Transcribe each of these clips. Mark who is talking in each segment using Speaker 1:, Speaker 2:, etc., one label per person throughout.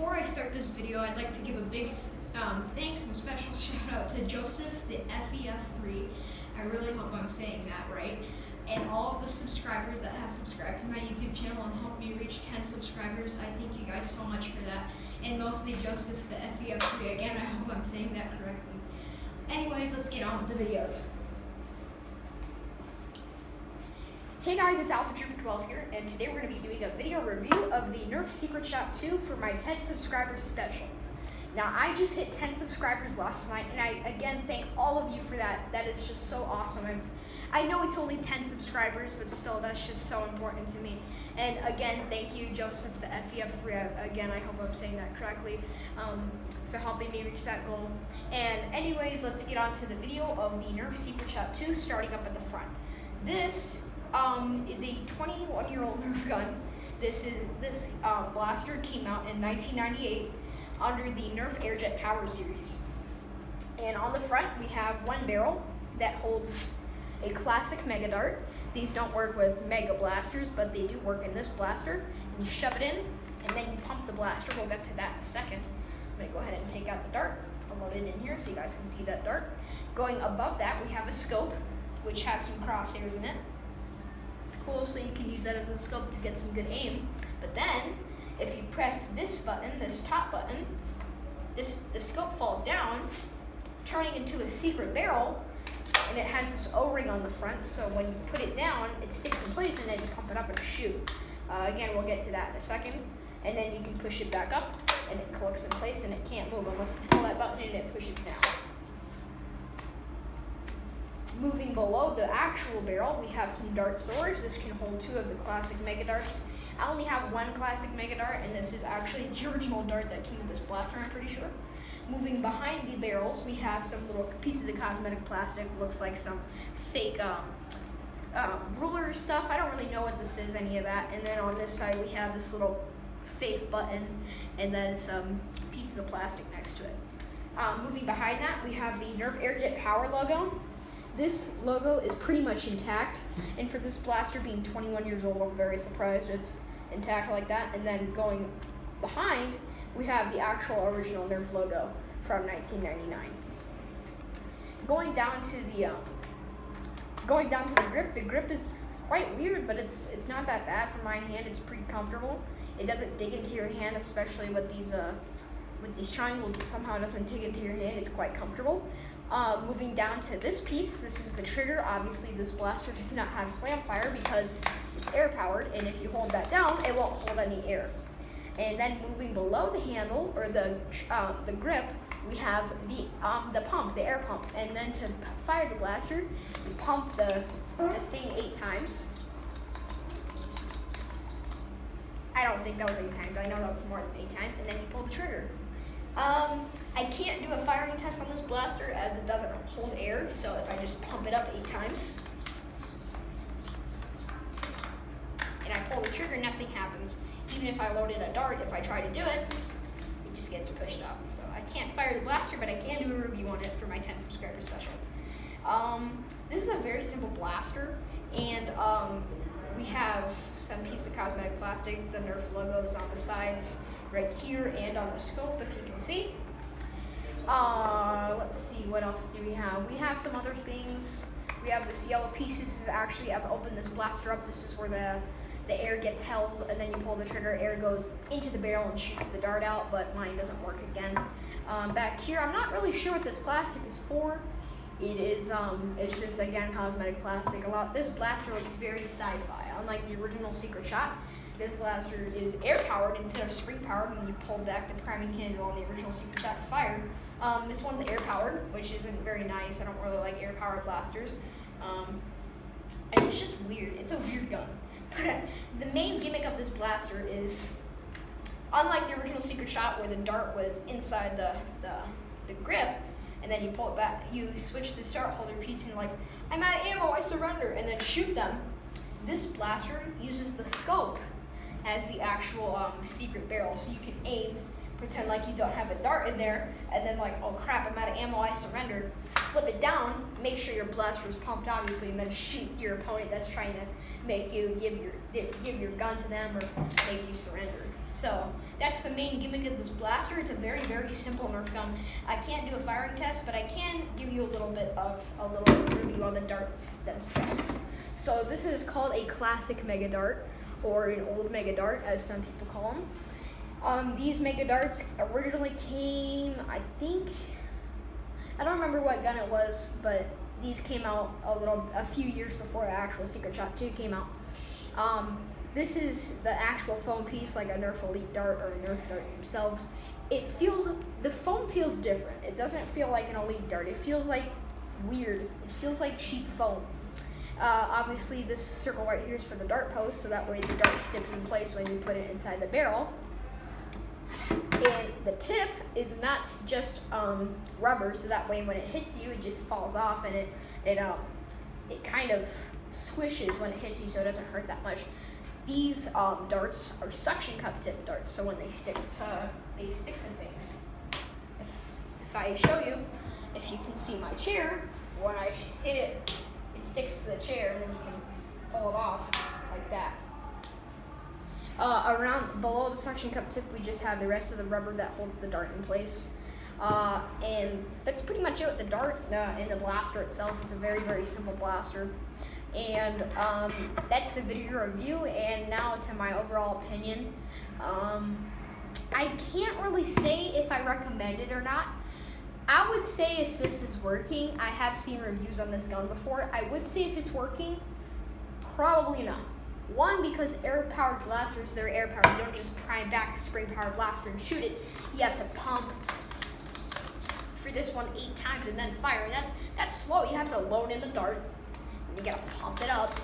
Speaker 1: before I start this video, I'd like to give a big thanks and special shout out to Joseph the FEF3. I really hope I'm saying that right. And all of the subscribers that have subscribed to my YouTube channel and helped me reach 10 subscribers. I thank you guys so much for that. And mostly Joseph the FEF3. Again, I hope I'm saying that correctly. Anyways, let's get on with the videos.
Speaker 2: Hey guys, it's AlphaTrooper12 here, and today we're going to be doing a video review of the Nerf Secret Shot 2 for my 10 subscribers special. Now, I just hit 10 subscribers last night, and I again thank all of you for that. That is just so awesome. I know it's only 10 subscribers, but still, that's just so important to me. And again, thank you, Joseph the FEF3. Again, I hope I'm saying that correctly, for helping me reach that goal. And anyways, let's get on to the video of the Nerf Secret Shot 2, starting up at the front. This is a 21-year-old Nerf gun. This blaster came out in 1998 under the Nerf Airjet Power Series. And on the front, we have one barrel that holds a classic Mega Dart. These don't work with Mega Blasters, but they do work in this blaster. And you shove it in, and then you pump the blaster. We'll get to that in a second. I'm gonna go ahead and take out the dart, unload it in here so you guys can see that dart. Going above that, we have a scope, which has some crosshairs in it. It's cool, so you can use that as a scope to get some good aim. But then, if you press this button, this top button, the scope falls down, turning into a secret barrel, and it has this O-ring on the front, so when you put it down, it sticks in place, and then you pump it up and shoot. Again, we'll get to that in a second. And then you can push it back up, and it clicks in place, and it can't move unless you pull that button and it pushes down. Moving below the actual barrel, we have some dart storage. This can hold 2 of the classic Mega Darts. I only have 1 classic Mega Dart, and this is actually the original dart that came with this blaster, I'm pretty sure. Moving behind the barrels, we have some little pieces of cosmetic plastic. Looks like some fake ruler stuff. I don't really know what this is, any of that. And then on this side, we have this little fake button, and then some pieces of plastic next to it. Moving behind that, we have the Nerf Airjet Power logo. This logo is pretty much intact, and for this blaster being 21 years old, I'm very surprised it's intact like that. And then going behind, we have the actual original Nerf logo from 1999. Going down to the grip is quite weird, but it's not that bad for my hand. It's pretty comfortable. It doesn't dig into your hand, especially with these triangles. It somehow doesn't dig into your hand. It's quite comfortable. Moving down to this piece, this is the trigger. Obviously, this blaster does not have slam fire because it's air powered, and if you hold that down, it won't hold any air. And then moving below the handle, or the grip, we have the pump, the air pump. And then to fire the blaster, you pump the thing 8 times. I don't think that was 8 times. I know that was more than 8 times. And then you pull the trigger. I can't do a firing test on this blaster as it doesn't hold air, so if I just pump it up 8 times and I pull the trigger, nothing happens. Even if I loaded a dart, if I try to do it, it just gets pushed up. So I can't fire the blaster, but I can do a review on it for my 10 subscriber special. This is a very simple blaster, and we have some piece of cosmetic plastic. The Nerf logo is on the sides right here and on the scope, if you can see. Let's see, what else do we have? We have some other things. We have this yellow piece. This is actually, I've opened this blaster up. This is where the air gets held, and then you pull the trigger, air goes into the barrel and shoots the dart out, but mine doesn't work again. Back here, I'm not really sure what this plastic is for. It's just, again, cosmetic plastic. This blaster looks very sci-fi. Unlike the original Secret Shot, this blaster is air-powered instead of spring-powered when you pull back the priming handle on the original Secret Shot to fire. This one's air-powered, which isn't very nice. I don't really like air-powered blasters. And it's just weird. It's a weird gun. The main gimmick of this blaster is, unlike the original Secret Shot where the dart was inside the grip, and then you pull it back, you switch the dart holder piece and like, I'm out of ammo, I surrender, and then shoot them. This blaster uses the scope as the actual secret barrel, so you can aim, pretend like you don't have a dart in there, and then like, oh crap, I'm out of ammo, I surrendered. Flip it down, make sure your blaster is pumped, obviously, and then shoot your opponent that's trying to make you give your gun to them or make you surrender. So that's the main gimmick of this blaster. It's a very, very simple Nerf gun. I can't do a firing test, but I can give you a little review on the darts themselves. So this is called a classic Mega Dart, or an old Mega Dart, as some people call them. These Mega Darts originally came, I don't remember what gun it was, but these came out a few years before the actual Secret Shot 2 came out. This is the actual foam piece, like a Nerf Elite Dart or a Nerf Dart themselves. The foam feels different. It doesn't feel like an Elite Dart. It feels like weird. It feels like cheap foam. Obviously, this circle right here is for the dart post, so that way the dart sticks in place when you put it inside the barrel. And the tip is not just rubber, so that way when it hits you, it just falls off, and it kind of swishes when it hits you, so it doesn't hurt that much. These darts are suction cup tip darts, so when they stick to things. If I show you, if you can see my chair, when I hit it, it sticks to the chair, and then you can pull it off like that. Around below the suction cup tip, we just have the rest of the rubber that holds the dart in place. And that's pretty much it with the dart and the blaster itself. It's a very, very simple blaster. And that's the video review, and now to my overall opinion. I can't really say if I recommend it or not. I would say if this is working, I have seen reviews on this gun before. I would say if it's working, probably not. One, because air-powered blasters, they're air-powered. You don't just prime back a spring-powered blaster and shoot it. You have to pump for this one 8 times and then fire. And that's slow. You have to load in the dart. And you gotta pump it up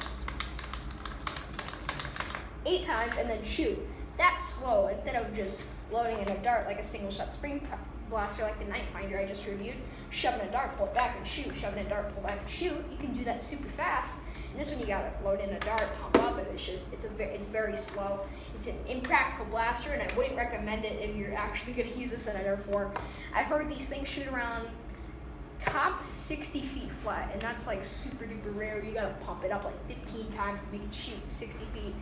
Speaker 2: 8 times and then shoot. That's slow. Instead of just loading in a dart like a single-shot spring blaster like the Night Finder I just reviewed, shoving a dart, pull it back and shoot, shoving a dart, pull back and shoot. You can do that super fast. And this one you gotta load in a dart, pump up, and it's very slow. It's an impractical blaster, and I wouldn't recommend it if you're actually gonna use this in a Nerf war. I've heard these things shoot around top 60 feet flat, and that's like super duper rare. You gotta pump it up like 15 times so you can shoot 60 feet.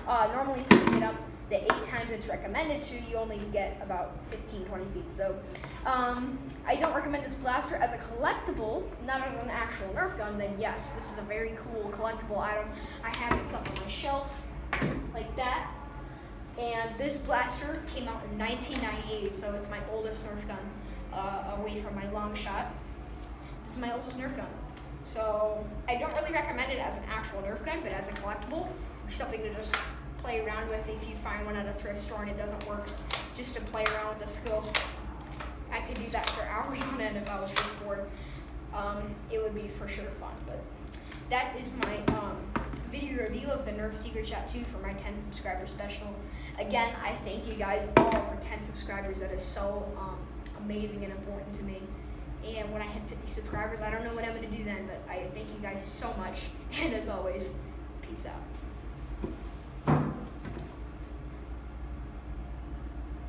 Speaker 2: Normally pumping it up the 8 times it's recommended to, you only get about 15-20 feet. So I don't recommend this blaster as a collectible, not as an actual Nerf gun. Then yes, this is a very cool collectible item. I have this up on my shelf like that. And this blaster came out in 1998, so it's my oldest Nerf gun, away from my long shot. This is my oldest Nerf gun. So I don't really recommend it as an actual Nerf gun, but as a collectible, or something to just play around with if you find one at a thrift store and it doesn't work, just to play around with the scope. I could do that for hours on end if I was just bored. It would be for sure fun. But that is my video review of the Nerf Secret Shot 2 for my 10 subscriber special. Again, I thank you guys all for 10 subscribers. That is so amazing and important to me. And when I hit 50 subscribers, I don't know what I'm going to do then, but I thank you guys so much. And as always, peace out.